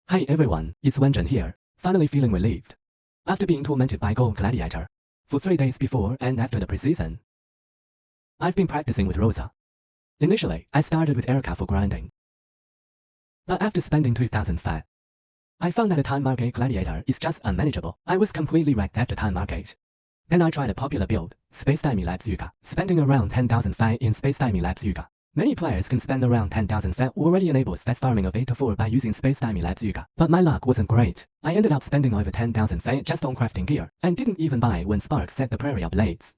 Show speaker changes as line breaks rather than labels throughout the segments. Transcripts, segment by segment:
Hey everyone, it's Wenjun here, finally feeling relieved. After being tormented by Gold Gladiator for 3 days before and after the preseason, I've been practicing with Rosa. Initially, I started with Erica for grinding. But after spending 2,000 fat, I found that a time market Gladiator is just unmanageable. I was completely wrecked after time market. Then I tried a popular build, Space Time Elapse Yuga, spending around 10,000 fat in Space Time Elapse Yuga. Many players can spend around 10,000 fat already enables fast farming of 8 to 4 by using Space Time Elapse Yuga. But my luck wasn't great. I ended up spending over 10,000 fat just on crafting gear, and didn't even buy when Sparks set the Prairie Blades.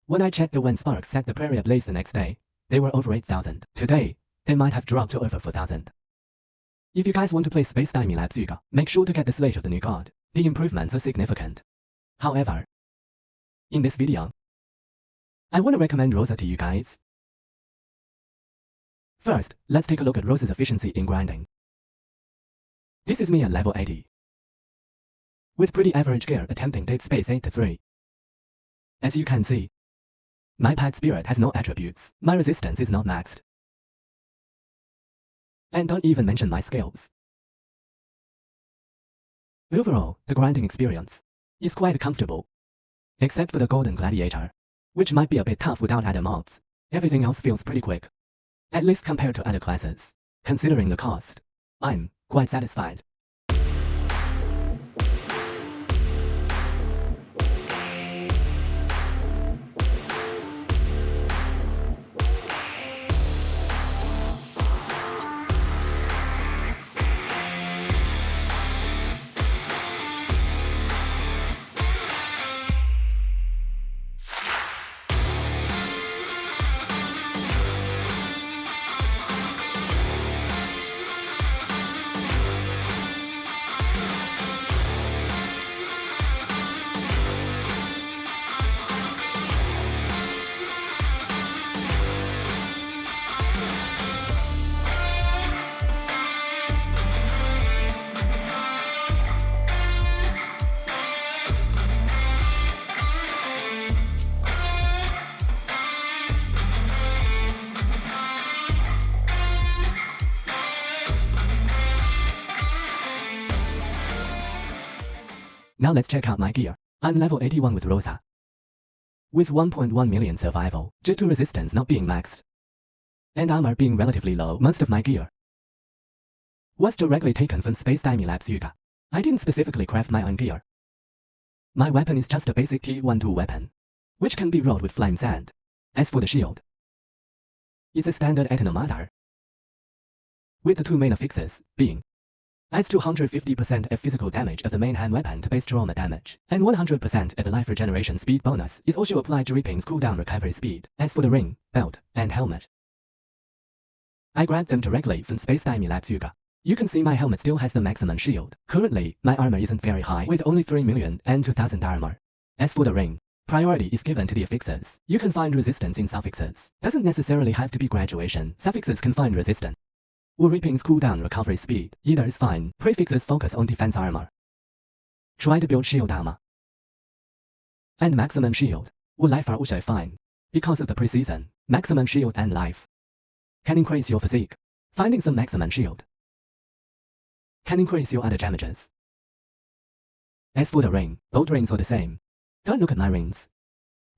When I checked the when Sparks set the Prairie Blades the next day, they were over 8,000. Today, they might have dropped to over 4,000. If you guys want to play Space Time Elapse Yuga, make sure to get the Slate of the new card. The improvements are significant. However, in this video, I want to recommend Rosa to you guys. First, let's take a look at Rosa's efficiency in grinding. This is me at level 80. With pretty average gear attempting deep space 8 to 3. As you can see, my pack spirit has no attributes, my resistance is not maxed. And don't even mention my skills. Overall, the grinding experience is quite comfortable. Except for the Golden Gladiator, which might be a bit tough without other mobs. Everything else feels pretty quick. At least compared to other classes. Considering the cost, I'm quite satisfied. Now let's check out my gear. I'm level 81 with Rosa, with 1.1 million survival, due to resistance not being maxed, and armor being relatively low. Most of my gear was directly taken from Space Time Elapse Yuga. I didn't specifically craft my own gear. My weapon is just a basic T12 weapon, which can be rolled with Flame Sand. As for the shield, it's a standard Eternal with the two main affixes being adds 250% of physical damage of the main hand weapon to base trauma damage, and 100% of the life regeneration speed bonus is also applied to Reaping's cooldown recovery speed. As for the ring, belt, and helmet, I grabbed them directly from Space Time Elapse Yuga. You can see my helmet still has the maximum shield. Currently, my armor isn't very high with only 3,002,000 armor. As for the ring, priority is given to the affixes. You can find resistance in suffixes. Doesn't necessarily have to be graduation. Suffixes can find resistance. Or Reaping's cooldown recovery speed, either is fine. Prefixes focus on defense armor. Try to build shield armor. And maximum shield, or life are also fine. Because of the preseason, maximum shield and life can increase your physique. Finding some maximum shield can increase your other damages. As for the ring, both rings are the same. Don't look at my rings.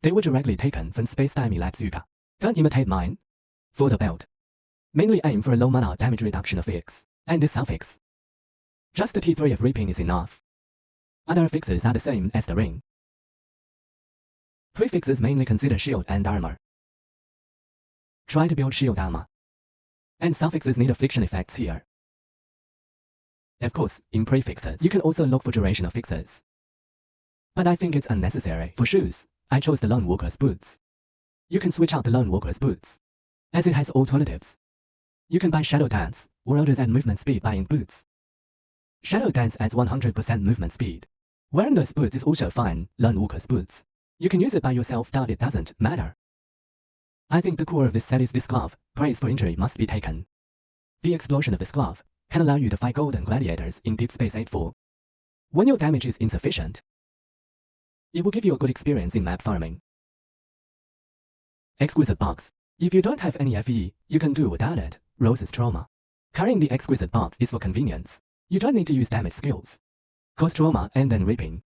They were directly taken from Space Time Elapse Yuga. Don't imitate mine. For the belt, mainly aim for a low mana damage reduction affix, and this suffix. Just the T3 of Reaping is enough. Other affixes are the same as the ring. Prefixes mainly consider shield and armor. Try to build shield armor. And suffixes need affliction effects here. Of course, in prefixes, you can also look for duration affixes. But I think it's unnecessary. For shoes, I chose the Lone Walker's boots. You can switch out the Lone Walker's boots, as it has alternatives. You can buy Shadow Dance, or others add movement speed buying boots. Shadow Dance adds 100% movement speed. Wearing those boots is also fine. Lone Walker's boots, you can use it by yourself, but it doesn't matter. I think the core of this set is this glove. Praise for injury must be taken. The explosion of this glove can allow you to fight Golden Gladiators in Deep Space 8-4. When your damage is insufficient, it will give you a good experience in map farming. Exquisite box. If you don't have any FE, you can do without it. Rosa's trauma. Carrying the exquisite box is for convenience. You don't need to use damage skills, cause trauma, and then reaping.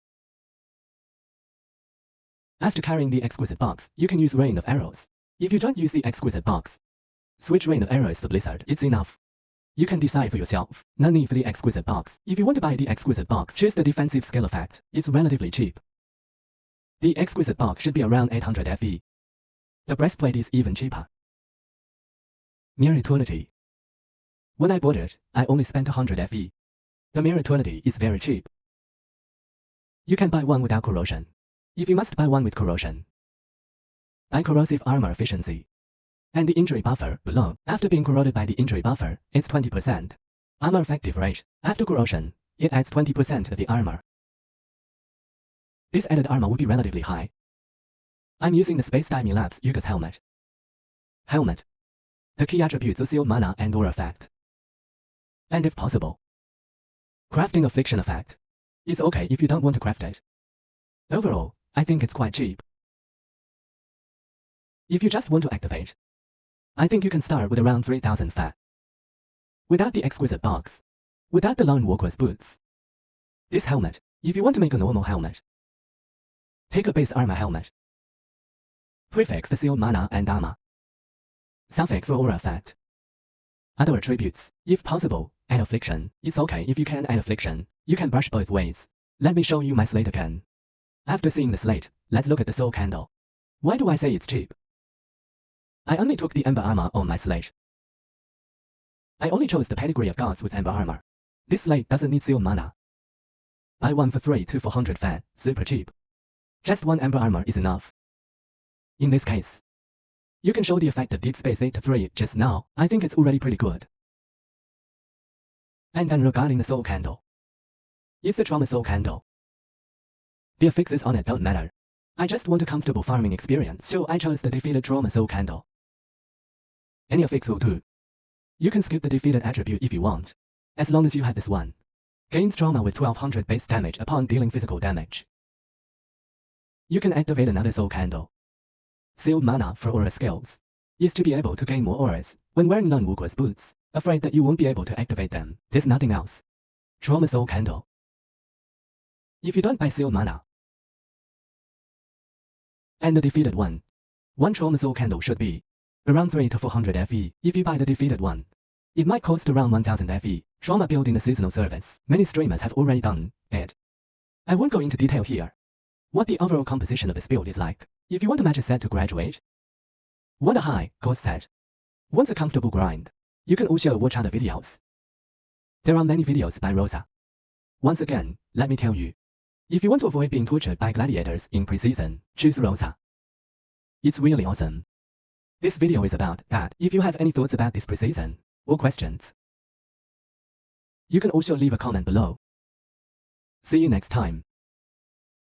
After carrying the exquisite box, you can use Rain of Arrows. If you don't use the exquisite box, switch Rain of Arrows for Blizzard, it's enough. You can decide for yourself. No need for the exquisite box. If you want to buy the exquisite box, choose the defensive skill effect. It's relatively cheap. The exquisite box should be around 800 FE. The breastplate is even cheaper. Mere Eternity. When I bought it, I only spent 100 FE. The Mere Eternity is very cheap. You can buy one without corrosion. If you must buy one with corrosion, buy corrosive armor efficiency. And the injury buffer below. After being corroded by the injury buffer, it's 20%. Armor effective rate. After corrosion, it adds 20% of the armor. This added armor will be relatively high. I'm using the Space Time Elapse Yuga's helmet. Helmet. The key attributes are sealed mana and aura effect. And if possible, crafting affliction effect. It's okay if you don't want to craft it. Overall, I think it's quite cheap. If you just want to activate, I think you can start with around 3000 fat. Without the exquisite box, without the Lone Walker's boots. This helmet, if you want to make a normal helmet, take a base armor helmet. Prefix for sealed mana and armor. Suffix for aura effect. Other attributes, if possible, add affliction. It's okay if you can add affliction. You can brush both ways. Let me show you my slate again. After seeing the slate, let's look at the soul candle. Why do I say it's cheap? I only took the Ember armor on my slate. I only chose the pedigree of gods with Ember armor. This slate doesn't need sealed mana. Buy one for 3 to 400 fat, super cheap. Just one Ember armor is enough. In this case, you can show the effect of Deep Space 8 to 3 just now. I think it's already pretty good. And then regarding the soul candle. It's the trauma soul candle. The affixes on it don't matter. I just want a comfortable farming experience, so I chose the defeated trauma soul candle. Any affix will do. You can skip the defeated attribute if you want, as long as you have this one. Gains trauma with 1200 base damage upon dealing physical damage. You can activate another soul candle. Sealed mana for aura skills is to be able to gain more auras when wearing Lone Walker's boots. Afraid that you won't be able to activate them. There's nothing else. Trauma soul candle. If you don't buy sealed mana and the defeated one trauma soul candle should be around 3 to 400 FE. If you buy the defeated one, it might cost around 1000 FE. Trauma build in the seasonal service. Many streamers have already done it. I won't go into detail here. What the overall composition of this build is like. If you want to match a set to graduate, want a high cost set, want a comfortable grind, you can also watch other videos. There are many videos by Rosa. Once again, let me tell you, if you want to avoid being tortured by gladiators in preseason, choose Rosa. It's really awesome. This video is about that. If you have any thoughts about this preseason or questions, you can also leave a comment below. See you next time.